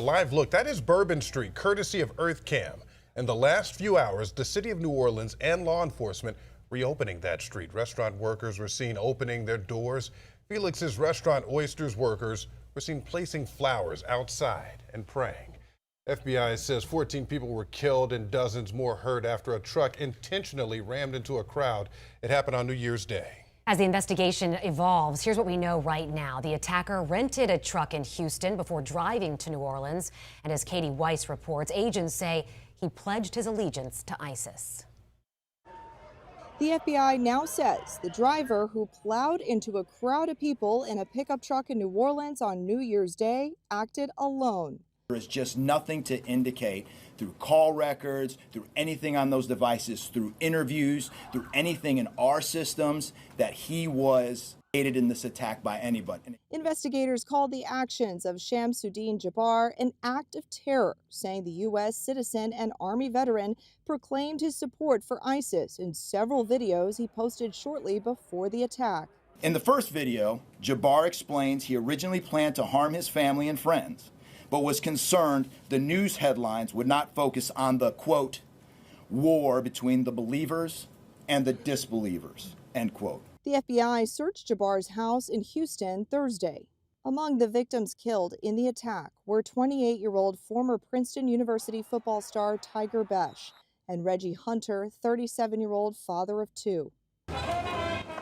A live look, that is Bourbon Street, courtesy of EarthCam. In the last few hours, the city of New Orleans and law enforcement reopening that street. Restaurant workers were seen opening their doors. Felix's Restaurant Oysters workers were seen placing flowers outside and praying. FBI says 14 people were killed and dozens more hurt after a truck intentionally rammed into a crowd. It happened on New Year's Day. As the investigation evolves, here's what we know right now. The attacker rented a truck in Houston before driving to New Orleans. And as Katie Weiss reports, agents say he pledged his allegiance to ISIS. The FBI now says the driver who plowed into a crowd of people in a pickup truck in New Orleans on New Year's Day acted alone. There is just nothing to indicate through call records, through anything on those devices, through interviews, through anything in our systems that he was aided in this attack by anybody. Investigators called the actions of Shamsuddin Jabbar an act of terror, saying the U.S. citizen and Army veteran proclaimed his support for ISIS in several videos he posted shortly before the attack. In the first video, Jabbar explains he originally planned to harm his family and friends, but was concerned the news headlines would not focus on the, quote, war between the believers and the disbelievers, end quote. The FBI searched Jabbar's house in Houston Thursday. Among the victims killed in the attack were 28-year-old former Princeton University football star Tiger Besh and Reggie Hunter, 37-year-old father of two.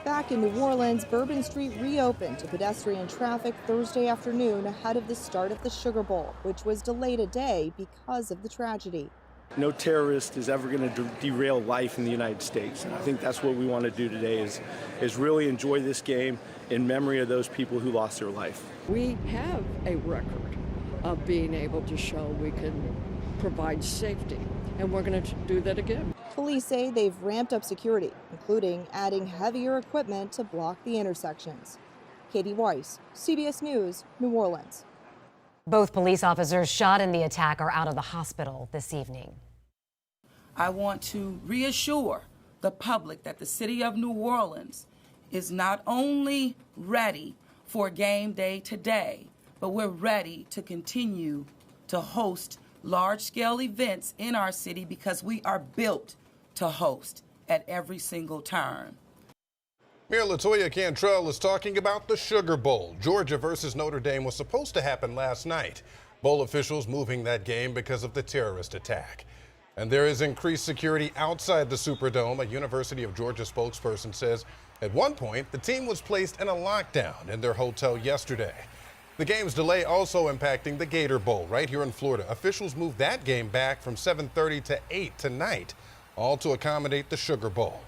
Back in New Orleans, Bourbon Street reopened to pedestrian traffic Thursday afternoon ahead of the start of the Sugar Bowl, which was delayed a day because of the tragedy. No terrorist is ever going to derail life in the United States. And I think that's what we want to do today is really enjoy this game in memory of those people who lost their life. We have a record of being able to show we can provide safety, and we're going to do that again. Police say they've ramped up security, including adding heavier equipment to block the intersections. Katie Weiss, CBS News, New Orleans. Both police officers shot in the attack are out of the hospital this evening. I want to reassure the public that the city of New Orleans is not only ready for game day today, but we're ready to continue to host large-scale events in our city because we are built to host at every single turn. Mayor LaToya Cantrell is talking about the Sugar Bowl. Georgia versus Notre Dame was supposed to happen last night. Bowl officials moving that game because of the terrorist attack. And there is increased security outside the Superdome. A University of Georgia spokesperson says at one point the team was placed in a lockdown in their hotel yesterday. The game's delay also impacting the Gator Bowl right here in Florida. Officials moved that game back from 7:30 to 8 tonight, all to accommodate the Sugar Bowl.